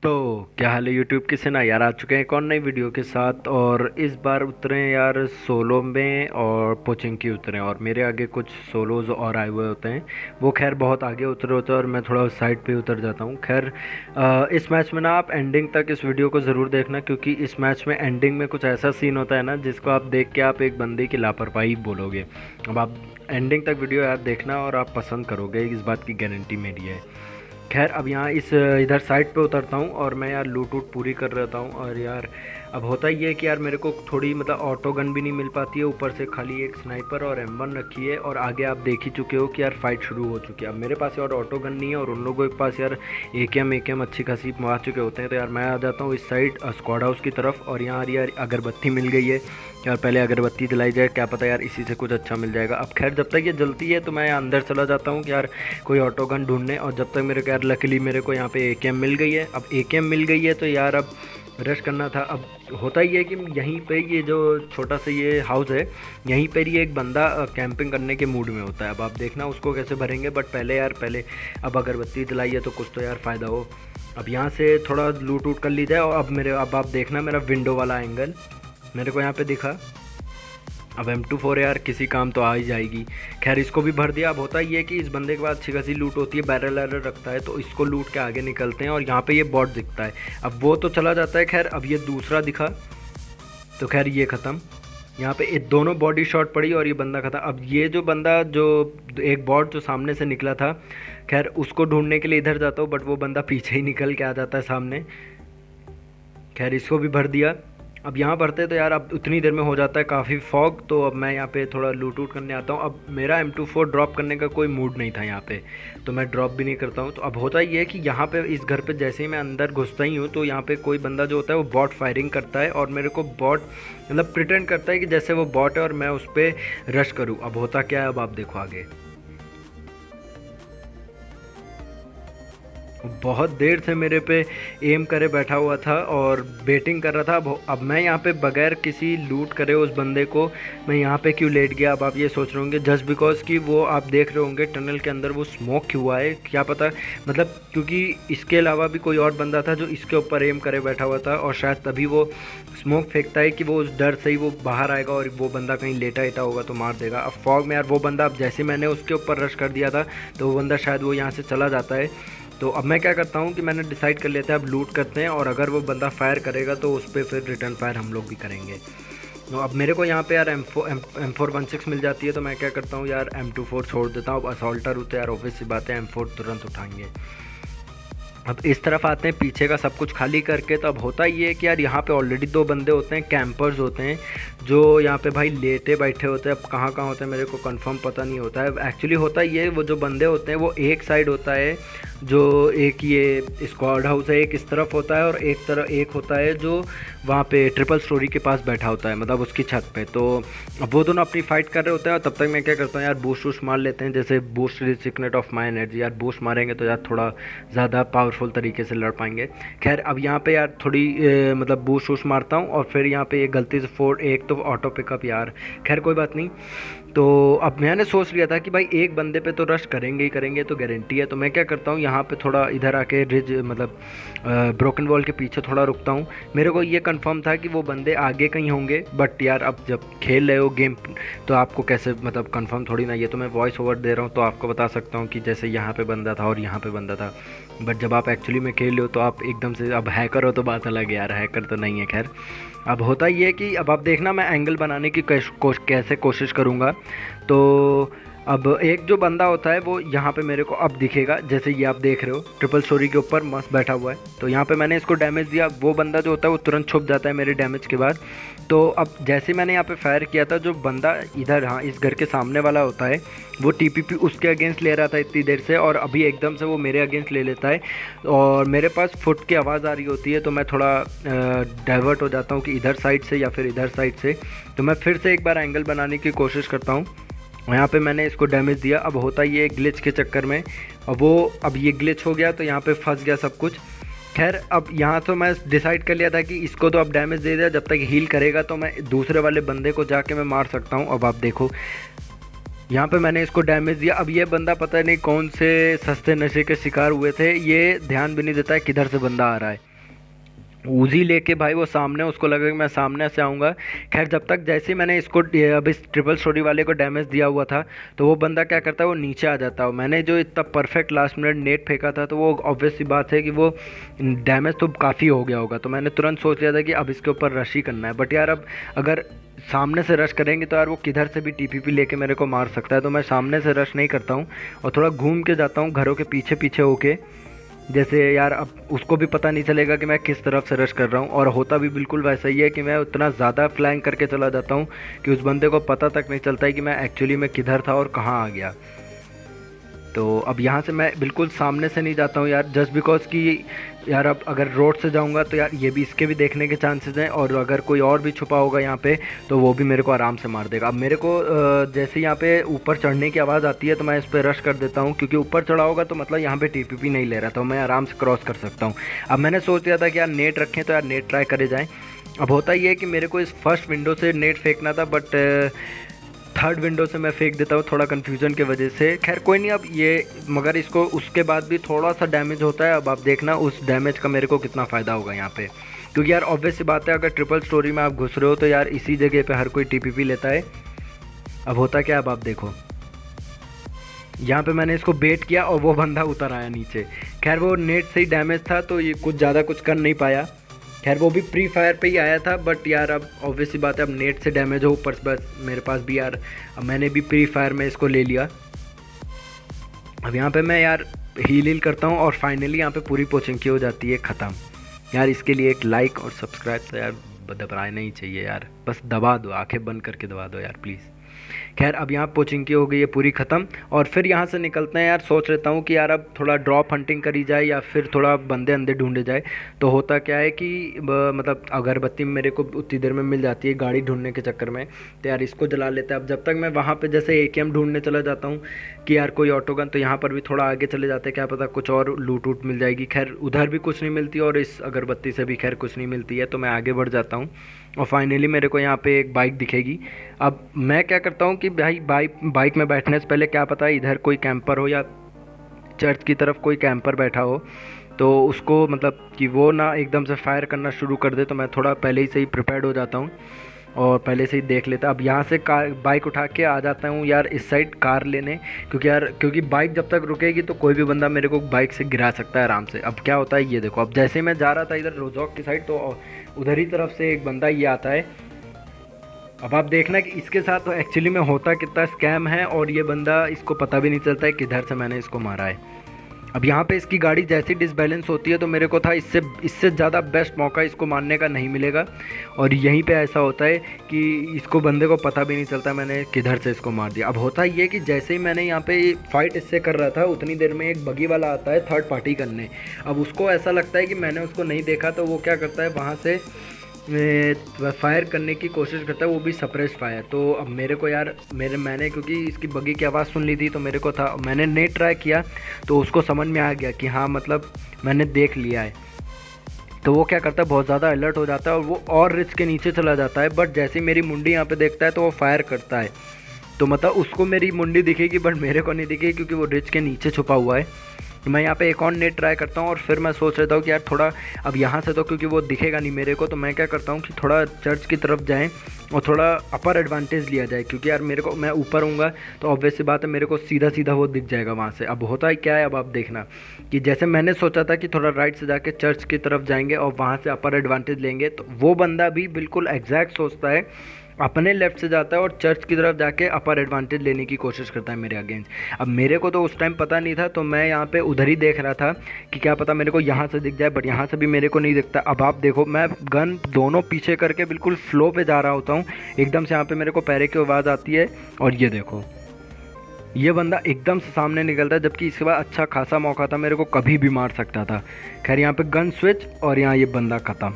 तो क्या हाल है यूट्यूब के से ना यार, आ चुके हैं एक और नई वीडियो के साथ। और इस बार उतरे हैं यार सोलो में, और पोचिंग की उतरे हैं। और मेरे आगे कुछ सोलोज और आए हुए होते हैं। वो खैर बहुत आगे उतरे होते हैं और मैं थोड़ा साइड पे उतर जाता हूँ। खैर इस मैच में ना आप एंडिंग तक इस वीडियो को ज़रूर देखना, क्योंकि इस मैच में एंडिंग में कुछ ऐसा सीन होता है ना जिसको आप देख के आप एक बंदे की लापरवाही बोलोगे। अब आप एंडिंग तक वीडियो यार देखना और आप पसंद करोगे, इस बात की गारंटी मेरी है। खैर अब यहाँ इस इधर साइड पे उतरता हूँ और मैं यार लूट वूट पूरी कर रहता हूँ। और यार अब होता ही है कि यार मेरे को थोड़ी मतलब ऑटो गन भी नहीं मिल पाती है, ऊपर से खाली एक स्नाइपर और M1 रखी है। और आगे आप देख ही चुके हो कि यार फाइट शुरू हो चुकी है। अब मेरे पास यार ऑटो गन नहीं है और उन लोगों के पास यार AKM अच्छी खासी मार चुके होते हैं। तो यार मैं आ जाता हूँ इस साइड स्क्वाड हाउस की तरफ। और यहाँ यार अगरबत्ती मिल गई है। यार पहले अगरबत्ती दिलाई जाए, क्या पता यार इसी से कुछ अच्छा मिल जाएगा। अब खैर जब तक ये जलती है तो मैं अंदर चला जाता हूँ कि यार कोई ऑटो गन ढूंढने। और जब तक मेरे को यार लकीली मेरे को यहाँ पे AKM मिल गई है। अब AKM मिल गई है तो यार अब रश करना था। अब होता ही है कि यहीं पे ये जो छोटा सा ये हाउस है, यहीं पर ये एक बंदा कैंपिंग करने के मूड में होता है। अब आप देखना उसको कैसे भरेंगे, बट पहले अब अगरबत्ती दिलाई है तो कुछ तो यार फ़ायदा हो। अब यहाँ से थोड़ा लूट वूट कर ली जाए। और अब आप देखना मेरा विंडो वाला एंगल मेरे को यहाँ पे दिखा। अब M24 यार किसी काम तो आ ही जाएगी। खैर इसको भी भर दिया। अब होता ही है कि इस बंदे के पास अच्छी खासी लूट होती है, बैरल वैरल रखता है, तो इसको लूट के आगे निकलते हैं। और यहाँ पे ये बॉट दिखता है। अब वो तो चला जाता है। खैर अब ये दूसरा दिखा तो खैर ये ख़त्म। यहाँ पे ये दोनों बॉडी शॉट पड़ी और ये बंदा खत्म। अब ये जो बंदा जो एक बॉट जो सामने से निकला था, खैर उसको ढूंढने के लिए इधर जाता हूँ, बट वो बंदा पीछे ही निकल के आ जाता है सामने। खैर इसको भी भर दिया। अब यहाँ भरते तो यार अब उतनी देर में हो जाता है काफ़ी फॉग। तो अब मैं यहाँ पे थोड़ा लूट वूट करने आता हूँ। अब मेरा M24 ड्रॉप करने का कोई मूड नहीं था यहाँ पे, तो मैं ड्रॉप भी नहीं करता हूँ। तो अब होता ही है कि यहाँ पे इस घर पे जैसे ही मैं अंदर घुसता ही हूँ तो यहाँ पे कोई बंदा जो होता है वो बॉट फायरिंग करता है। और मेरे को बॉट मतलब प्रिटेंड करता है कि जैसे वो बॉट है और मैं उस पर रश करूँ। अब होता क्या है अब आप देखो आगे। बहुत देर से मेरे पे एम करे बैठा हुआ था और बेटिंग कर रहा था। अब मैं यहाँ पे बगैर किसी लूट करे उस बंदे को मैं यहाँ पे क्यों लेट गया। अब आप ये सोच रहे होंगे जस्ट बिकॉज कि वो आप देख रहे होंगे टनल के अंदर वो स्मोक क्यों हुआ है, क्या पता। मतलब क्योंकि इसके अलावा भी कोई और बंदा था जो इसके ऊपर एम करे बैठा हुआ था, और शायद तभी वो स्मोक फेंकता है कि वो उस डर से ही वो बाहर आएगा और वो बंदा कहीं लेटा लेटा होगा तो मार देगा। अब फॉग में यार वो बंदा, अब जैसे मैंने उसके ऊपर रश कर दिया था तो वो बंदा शायद वो यहाँ से चला जाता है। तो अब मैं क्या करता हूँ कि मैंने डिसाइड कर लेते हैं अब लूट करते हैं, और अगर वो बंदा फायर करेगा तो उस पर फिर रिटर्न फायर हम लोग भी करेंगे। तो अब मेरे को यहाँ पे यार M416 मिल जाती है, तो मैं क्या करता हूँ यार M24 छोड़ देता हूँ। अब असॉल्टर होते हैं यार, ऑब्वियस सी बात है M4 तुरंत उठाएंगे। अब इस तरफ आते हैं पीछे का सब कुछ खाली करके। तो अब होता ही है कि यार यहाँ पे ऑलरेडी दो बंदे होते हैं, कैंपर्स होते हैं, जो यहाँ पे भाई लेटे बैठे होते हैं। अब कहाँ कहाँ होते हैं मेरे को कंफर्म पता नहीं होता है। एक्चुअली होता ही है वो जो बंदे होते हैं वो एक साइड होता है, जो एक ये स्क्वाड हाउस है एक इस तरफ होता है, और एक तरफ एक होता है जो वहाँ पे ट्रिपल स्टोरी के पास बैठा होता है, मतलब उसकी छत पे। तो अब वो दोनों अपनी फाइट कर रहे होते हैं और तब तक मैं क्या करता हूँ यार बूस्ट वूस्ट मार लेते हैं। जैसे boost is secret of my energy, यार बूस्ट मारेंगे तो यार थोड़ा ज़्यादा पावरफुल तरीके से लड़ पाएंगे। खैर अब यहाँ पे यार थोड़ी मतलब बूस्ट वूस्ट मारता हूँ और फिर यहाँ पे ये गलती से फोर एक तो ऑटो पिकअप यार, खैर कोई बात नहीं। तो अब मैंने सोच लिया था कि भाई एक बंदे पे तो रश करेंगे ही करेंगे, तो गारंटी है। तो मैं क्या करता हूँ यहाँ पे थोड़ा इधर आके रिज मतलब ब्रोकन वॉल के पीछे थोड़ा रुकता हूँ। मेरे को ये कंफर्म था कि वो बंदे आगे कहीं होंगे, बट यार अब जब खेल रहे हो गेम तो आपको कैसे मतलब कंफर्म थोड़ी ना। ये तो मैं वॉइस ओवर दे रहा हूँ तो आपको बता सकता हूँ कि जैसे यहाँ पे बंदा था और यहाँ पे बंदा था, बट जब आप एक्चुअली में खेल रहे हो तो आप एकदम से, अब हैकर हो तो बात अलग है यार, हैकर तो नहीं है। खैर अब होता ही है कि अब आप देखना मैं एंगल बनाने की कैसे कोशिश करूँगा। तो अब एक जो बंदा होता है वो यहाँ पे मेरे को अब दिखेगा, जैसे ये आप देख रहे हो ट्रिपल स्टोरी के ऊपर मस्त बैठा हुआ है। तो यहाँ पे मैंने इसको डैमेज दिया, वो बंदा जो होता है वो तुरंत छुप जाता है मेरे डैमेज के बाद। तो अब जैसे मैंने यहाँ पे फायर किया था, जो बंदा इधर हाँ इस घर के सामने वाला होता है वो TPP उसके अगेंस्ट ले रहा था इतनी देर से, और अभी एकदम से वो मेरे अगेंस्ट ले लेता है और मेरे पास फुट की आवाज़ आ रही होती है। तो मैं थोड़ा डाइवर्ट हो जाता हूँ कि इधर साइड से या फिर इधर साइड से। तो मैं फिर से एक बार एंगल बनाने की कोशिश करता हूँ। यहाँ पे मैंने इसको डैमेज दिया। अब होता ये ग्लिच के चक्कर में अब ये ग्लिच हो गया तो यहाँ पे फंस गया सब कुछ। खैर अब यहाँ तो मैं डिसाइड कर लिया था कि इसको तो अब डैमेज दे दिया, जब तक हील करेगा तो मैं दूसरे वाले बंदे को जाके मैं मार सकता हूँ। अब आप देखो यहाँ पे मैंने इसको डैमेज दिया। अब ये बंदा पता नहीं कौन से सस्ते नशे के शिकार हुए थे, ये ध्यान भी नहीं देता है किधर से बंदा आ रहा है। उजी लेके भाई वो सामने, उसको लगा कि मैं सामने से आऊँगा। खैर जब तक जैसे ही मैंने इसको अब इस ट्रिपल स्टोरी वाले को डैमेज दिया हुआ था, तो वो बंदा क्या करता है, वो नीचे आ जाता है। मैंने जो इतना परफेक्ट लास्ट मिनट नेट फेंका था, तो वो ऑब्वियस सी बात है कि वो डैमेज तो काफ़ी हो गया होगा। तो मैंने तुरंत सोच लिया था कि अब इसके ऊपर रश ही करना है। बट यार अब अगर सामने से रश करेंगे तो यार वो किधर से भी टीपीपी लेके मेरे को मार सकता है। तो मैं सामने से रश नहीं करता हूँ और थोड़ा घूम के जाता हूँ घरों के पीछे पीछे होके, जैसे यार अब उसको भी पता नहीं चलेगा कि मैं किस तरफ से रश कर रहा हूँ। और होता भी बिल्कुल वैसा ही है कि मैं उतना ज़्यादा फ्लैंक करके चला जाता हूँ कि उस बंदे को पता तक नहीं चलता है कि मैं एक्चुअली में किधर था और कहाँ आ गया। तो अब यहाँ से मैं बिल्कुल सामने से नहीं जाता हूँ यार, जस्ट बिकॉज कि यार अब अगर रोड से जाऊँगा तो यार ये भी, इसके भी देखने के चांसेस हैं, और अगर कोई और भी छुपा होगा यहाँ पे तो वो भी मेरे को आराम से मार देगा। अब मेरे को जैसे यहाँ पे ऊपर चढ़ने की आवाज़ आती है तो मैं इस पर रश कर देता हूँ, क्योंकि ऊपर चढ़ा होगा तो मतलब यहाँ पे टीपीपी नहीं ले रहा, तो मैं आराम से क्रॉस कर सकता हूँ। अब मैंने सोच लिया था कि यार नेट रखें, तो यार नेट ट्राई करे जाएँ। अब होता ये है कि मेरे को इस फर्स्ट विंडो से नेट फेंकना था, बट थर्ड विंडो से मैं फेंक देता हूँ थोड़ा कन्फ्यूज़न की वजह से। खैर कोई नहीं, अब ये मगर इसको उसके बाद भी थोड़ा सा डैमेज होता है। अब आप देखना उस डैमेज का मेरे को कितना फ़ायदा होगा यहाँ पे, क्योंकि यार ऑब्वियस सी बात है, अगर ट्रिपल स्टोरी में आप घुस रहे हो तो यार इसी जगह पे हर कोई टीपीपी लेता है। अब होता क्या, अब आप देखो यहाँ पे मैंने इसको बेट किया और वो बंदा उतर आया नीचे। खैर वो नेट से ही डैमेज था तो ये कुछ ज़्यादा कुछ कर नहीं पाया। खैर वो भी प्री फायर पे ही आया था, बट यार अब ऑब्वियस सी बात है, अब नेट से डैमेज हो ऊपर बस मेरे पास भी यार, अब मैंने भी प्री फायर में इसको ले लिया। अब यहाँ पे मैं यार हील करता हूँ और फाइनली यहाँ पे पूरी पोचिंकी हो जाती है ख़त्म। यार इसके लिए एक लाइक और सब्सक्राइब तो यार दबाना ही चाहिए यार, बस दबा दो, आंखें बंद करके दबा दो यार प्लीज़। खैर अब यहाँ पोचिंकी हो गई है पूरी ख़त्म, और फिर यहाँ से निकलते हैं। यार सोच लेता हूँ कि यार अब थोड़ा ड्रॉप हंटिंग करी जाए या फिर थोड़ा बंदे अंदे ढूंढे जाए। तो होता क्या है कि मतलब अगरबत्ती मेरे को उतनी देर में मिल जाती है गाड़ी ढूंढने के चक्कर में, तो यार इसको जला लेते हैं। अब जब तक मैं वहाँ पर जैसे AKM ढूंढने चला जाता हूँ कि यार कोई ऑटो गन, तो यहाँ पर भी थोड़ा आगे चले जाते हैं, क्या पता कुछ और लूट वूट मिल जाएगी। खैर उधर भी कुछ नहीं मिलती और इस अगरबत्ती से भी खैर कुछ नहीं मिलती है, तो मैं आगे बढ़ जाता हूँ और फाइनली मेरे को यहाँ पे एक बाइक दिखेगी। अब मैं क्या करता हूँ कि भाई बाइक में बैठने से पहले क्या पता इधर कोई कैंपर हो या चर्च की तरफ कोई कैंपर बैठा हो, तो उसको मतलब कि वो ना एकदम से फायर करना शुरू कर दे, तो मैं थोड़ा पहले ही से ही प्रिपेयर्ड हो जाता हूँ और पहले से ही देख लेता। अब यहाँ से कार बाइक उठा के आ जाता हूँ यार इस साइड कार लेने, क्योंकि बाइक जब तक रुकेगी तो कोई भी बंदा मेरे को बाइक से गिरा सकता है आराम से। अब क्या होता है ये देखो, अब जैसे मैं जा रहा था इधर रोजॉक की साइड, तो उधर ही तरफ से एक बंदा ये आता है। अब आप देखना कि इसके साथ तो एक्चुअली में होता कितना स्कैम है, और ये बंदा, इसको पता भी नहीं चलता है किधर से मैंने इसको मारा है। अब यहाँ पे इसकी गाड़ी जैसी डिसबैलेंस होती है, तो मेरे को था इससे ज़्यादा बेस्ट मौका इसको मारने का नहीं मिलेगा, और यहीं पे ऐसा होता है कि इसको बंदे को पता भी नहीं चलता मैंने किधर से इसको मार दिया। अब होता ये कि जैसे ही मैंने यहाँ पे फाइट इससे कर रहा था, उतनी देर में एक बगी वाला आता है थर्ड पार्टी करने। अब उसको ऐसा लगता है कि मैंने उसको नहीं देखा, तो वो क्या करता है वहाँ से फायर करने की कोशिश करता है, वो भी सप्रेस फायर। तो अब मेरे को यार मैंने क्योंकि इसकी बगी की आवाज़ सुन ली थी, तो मेरे को था, मैंने नहीं ट्राई किया, तो उसको समझ में आ गया कि हाँ मतलब मैंने देख लिया है। तो वो क्या करता है, बहुत ज़्यादा अलर्ट हो जाता है और वो और रिच के नीचे चला जाता है। बट जैसे मेरी मुंडी यहाँ पे देखता है तो वो फायर करता है, तो मतलब उसको मेरी मुंडी दिखेगी बट मेरे को नहीं दिखेगी, क्योंकि वो रिच के नीचे छुपा हुआ है। तो मैं यहाँ पे एक और नेट ट्राई करता हूँ और फिर मैं सोच लेता हूँ कि यार थोड़ा अब यहाँ से तो क्योंकि वो दिखेगा नहीं मेरे को, तो मैं क्या करता हूँ कि थोड़ा चर्च की तरफ जाएं और थोड़ा अपर एडवांटेज लिया जाए, क्योंकि यार मेरे को, मैं ऊपर हूँगा तो ऑब्वियस सी बात है मेरे को सीधा सीधा वो दिख जाएगा वहाँ से। अब होता है क्या है, अब आप देखना कि जैसे मैंने सोचा था कि थोड़ा राइट से जाके चर्च की तरफ जाएंगे और वहाँ से अपर एडवांटेज लेंगे, तो वो बंदा भी बिल्कुल एग्जैक्ट सोचता है, अपने लेफ्ट से जाता है और चर्च की तरफ जाके अपर एडवांटेज लेने की कोशिश करता है मेरे अगेंस्ट। अब मेरे को तो उस टाइम पता नहीं था, तो मैं यहाँ पे उधर ही देख रहा था कि क्या पता मेरे को यहाँ से दिख जाए, बट यहाँ से भी मेरे को नहीं दिखता। अब आप देखो, मैं गन दोनों पीछे करके बिल्कुल फ्लो पे जा रहा होता हूँ, एकदम से यहाँ पे मेरे को पैरे की आवाज़ आती है और ये देखो ये बंदा एकदम से सामने निकलता है, जबकि इसके बाद अच्छा खासा मौका था, मेरे को कभी भी मार सकता था। खैर यहाँ पे गन स्विच और यहाँ ये बंदा ख़त्म।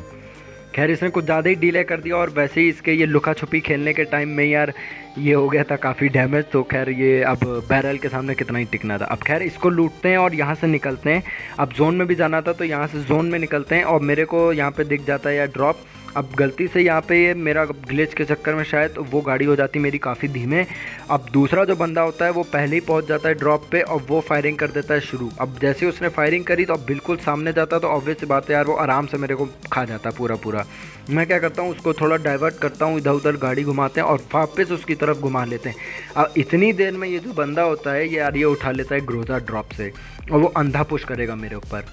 खैर इसने कुछ ज़्यादा ही डिले कर दिया, और वैसे ही इसके ये लुका छुपी खेलने के टाइम में यार ये हो गया था काफ़ी डैमेज। तो खैर ये अब बैरल के सामने कितना ही टिकना था। अब खैर इसको लूटते हैं और यहाँ से निकलते हैं। अब जोन में भी जाना था तो यहाँ से जोन में निकलते हैं और मेरे को यहाँ पे दिख जाता है यार ड्रॉप। अब गलती से यहाँ पे ये मेरा ग्लिच के चक्कर में शायद वो गाड़ी हो जाती मेरी काफ़ी धीमे। अब दूसरा जो बंदा होता है वो पहले ही पहुँच जाता है ड्रॉप पे और वो फायरिंग कर देता है शुरू। अब जैसे उसने फायरिंग करी तो अब बिल्कुल सामने जाता तो ऑब्वियस सी बात है यार वो आराम से मेरे को खा जाता पूरा। मैं क्या करता हूँ उसको थोड़ा डाइवर्ट करता हूँ, इधर उधर गाड़ी घुमाते हैं और वापस उसकी तरफ घुमा लेते हैं। अब इतनी देर में ये जो बंदा होता है ये यार ये उठा लेता है ग्रोजा ड्रॉप से और वो अंधा पुश करेगा मेरे ऊपर।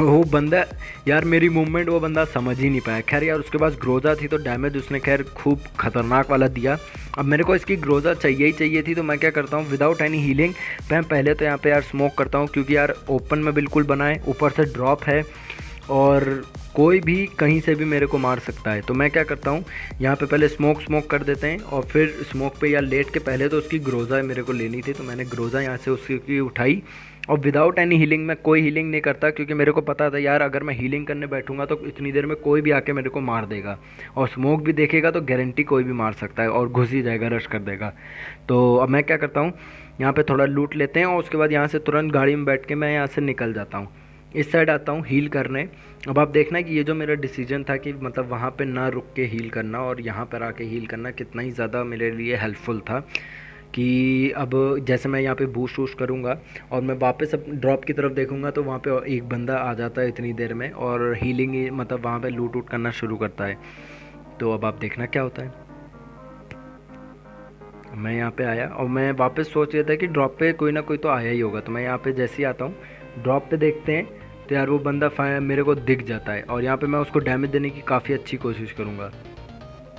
वो बंदा यार मेरी मूवमेंट वो बंदा समझ ही नहीं पाया। खैर यार उसके पास ग्रोजा थी तो डैमेज उसने खैर खूब खतरनाक वाला दिया। अब मेरे को इसकी ग्रोजा चाहिए थी तो मैं क्या करता हूँ विदाउट एनी हीलिंग मैं पहले तो यहाँ पे यार स्मोक करता हूँ, क्योंकि यार ओपन में बिल्कुल बना है, ऊपर से ड्रॉप है और कोई भी कहीं से भी मेरे को मार सकता है। तो मैं क्या करता हूँ यहाँ पे पहले स्मोक कर देते हैं और फिर स्मोक पे या लेट के पहले तो उसकी ग्रोजा मेरे को लेनी थी तो मैंने ग्रोजा यहाँ से उसकी उठाई और विदाउट एनी हीलिंग, मैं कोई हीलिंग नहीं करता क्योंकि मेरे को पता था यार अगर मैं हीलिंग करने बैठूंगा तो इतनी देर में कोई भी आके मेरे को मार देगा और स्मोक भी देखेगा तो गारंटी कोई भी मार सकता है और घुस ही जाएगा, रश कर देगा। तो अब मैं क्या करता हूँ यहाँ पे थोड़ा लूट लेते हैं और उसके बाद यहाँ से तुरंत गाड़ी में बैठ के मैं यहाँ से निकल जाता हूँ, इस साइड आता हूँ हील करने। अब आप देखना कि ये जो मेरा डिसीजन था कि मतलब वहाँ पे ना रुक के हील करना और यहाँ पर आके हील करना कितना ही ज़्यादा मेरे लिए हेल्पफुल था कि अब जैसे मैं यहाँ पे बूस्ट वूस्ट करूँगा और मैं वापस अब ड्रॉप की तरफ देखूँगा तो वहाँ पे एक बंदा आ जाता है इतनी देर में और हीलिंग मतलब वहाँ पे लूट वूट करना शुरू करता है। तो अब आप देखना क्या होता है। मैं यहाँ पे आया और मैं वापस सोच रहा था कि ड्रॉप पे कोई ना कोई तो आया ही होगा, तो मैं यहाँ पे जैसे ही आता हूँ ड्रॉप पे देखते हैं तो यार वो बंदा फायर मेरे को दिख जाता है और यहाँ पे मैं उसको डैमेज देने की काफ़ी अच्छी कोशिश करूँगा।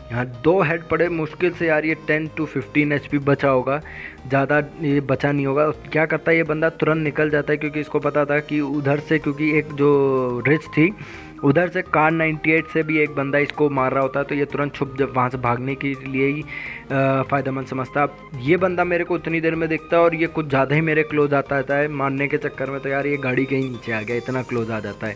यहाँ 2 हेड पड़े मुश्किल से यार, ये 10 to 15 HP बचा होगा, ज़्यादा ये बचा नहीं होगा। क्या करता है ये बंदा तुरंत निकल जाता है क्योंकि इसको पता था कि उधर से, क्योंकि एक जो रिच थी उधर से कार 98 से भी एक बंदा इसको मार रहा होता है तो ये तुरंत छुप जब वहाँ से भागने के लिए ही फ़ायदेमंद समझता। अब ये बंदा मेरे को उतनी देर में दिखता है और ये कुछ ज़्यादा ही मेरे क्लोज आता है मारने के चक्कर में, तो यार ये गाड़ी के ही नीचे आ गया, इतना क्लोज आ जाता है।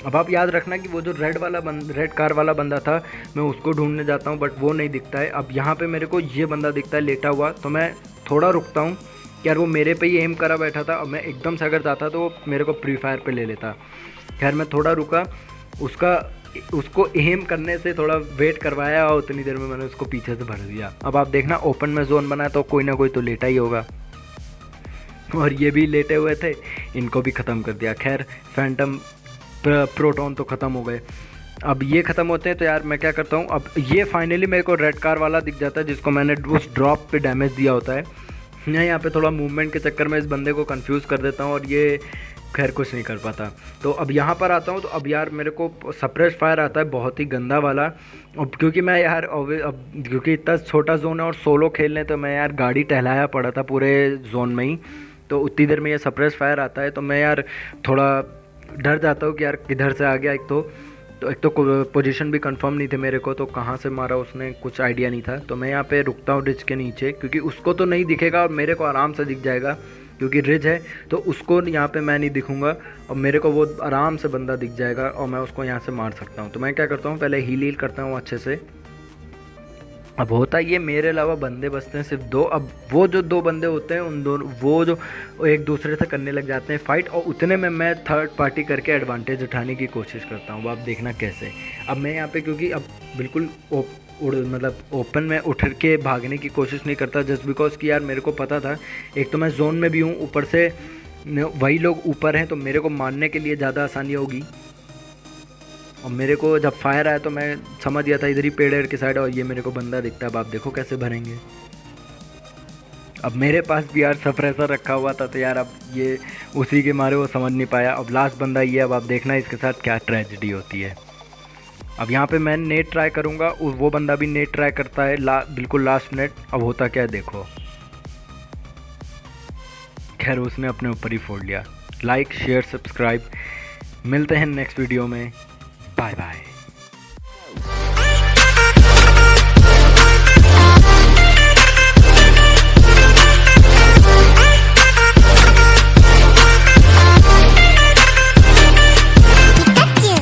अब आप याद रखना कि वो जो रेड कार वाला बंदा था मैं उसको ढूंढने जाता हूँ बट वो नहीं दिखता है। अब यहाँ पे मेरे को ये बंदा दिखता है लेटा हुआ, तो मैं थोड़ा रुकता हूँ कि यार वो मेरे पे ही एम करा बैठा था और मैं एकदम से अगर जाता तो वो मेरे को प्री फायर पे ले लेता। खैर मैं थोड़ा रुका, उसको एम करने से थोड़ा वेट करवाया और उतनी देर में मैंने उसको पीछे से भर दिया। अब आप देखना ओपन में जोन बना तो कोई ना कोई तो लेटा ही होगा और ये भी लेटे हुए थे, इनको भी ख़त्म कर दिया। खैर फैंटम प्रोटॉन तो ख़त्म हो गए। अब ये ख़त्म होते हैं तो यार मैं क्या करता हूँ, अब ये फाइनली मेरे को रेड कार वाला दिख जाता है जिसको मैंने उस ड्रॉप पे डैमेज दिया होता है। मैं यहाँ पे थोड़ा मूवमेंट के चक्कर में इस बंदे को कंफ्यूज कर देता हूँ और ये खैर कुछ नहीं कर पाता। तो अब यहाँ पर आता हूँ तो अब यार मेरे को सप्रेस फायर आता है बहुत ही गंदा वाला। अब क्योंकि मैं यार अब क्योंकि इतना छोटा जोन है और सोलो खेलने तो मैं यार गाड़ी टहलाया पड़ा था पूरे जोन में ही, तो उतनी देर में ये सप्रेस फायर आता है तो मैं यार थोड़ा डर जाता हूँ कि यार किधर से आ गया। एक तो पोजीशन भी कंफर्म नहीं थे मेरे को, तो कहाँ से मारा उसने कुछ आइडिया नहीं था। तो मैं यहाँ पे रुकता हूँ रिज के नीचे क्योंकि उसको तो नहीं दिखेगा और मेरे को आराम से दिख जाएगा क्योंकि रिज है, तो उसको यहाँ पे मैं नहीं दिखूंगा और मेरे को वो आराम से बंदा दिख जाएगा और मैं उसको यहाँ से मार सकता हूँ। तो मैं क्या करता हूँ पहले हील करता हूँ अच्छे से। अब होता ये मेरे अलावा बंदे बचते हैं सिर्फ 2। अब वो जो 2 बंदे होते हैं उन दोनों वो जो एक दूसरे से करने लग जाते हैं फाइट और उतने में मैं थर्ड पार्टी करके एडवांटेज उठाने की कोशिश करता हूँ। अब आप देखना कैसे। अब मैं यहाँ पे क्योंकि अब बिल्कुल मतलब ओपन में उठ के भागने की कोशिश नहीं करता जस्ट बिकॉज कि यार मेरे को पता था एक तो मैं जोन में भी हूँ, ऊपर से वही लोग ऊपर हैं तो मेरे को मारने के लिए ज़्यादा आसानी होगी। और मेरे को जब फायर आया तो मैं समझ गया था इधर ही पेड़ की साइड और ये मेरे को बंदा दिखता है। अब आप देखो कैसे भरेंगे। अब मेरे पास भी यार सप्रेसर रखा हुआ था तो यार अब ये उसी के मारे वो समझ नहीं पाया। अब लास्ट बंदा ये, अब आप देखना इसके साथ क्या ट्रेजेडी होती है। अब यहाँ पे मैं नेट ट्राई करूँगा, वो बंदा भी नेट ट्राई करता है बिल्कुल लास्ट नेट। अब होता क्या है देखो, खैर उसने अपने ऊपर ही फोड़ लिया। लाइक शेयर सब्सक्राइब, मिलते हैं नेक्स्ट वीडियो में, बाय बाय।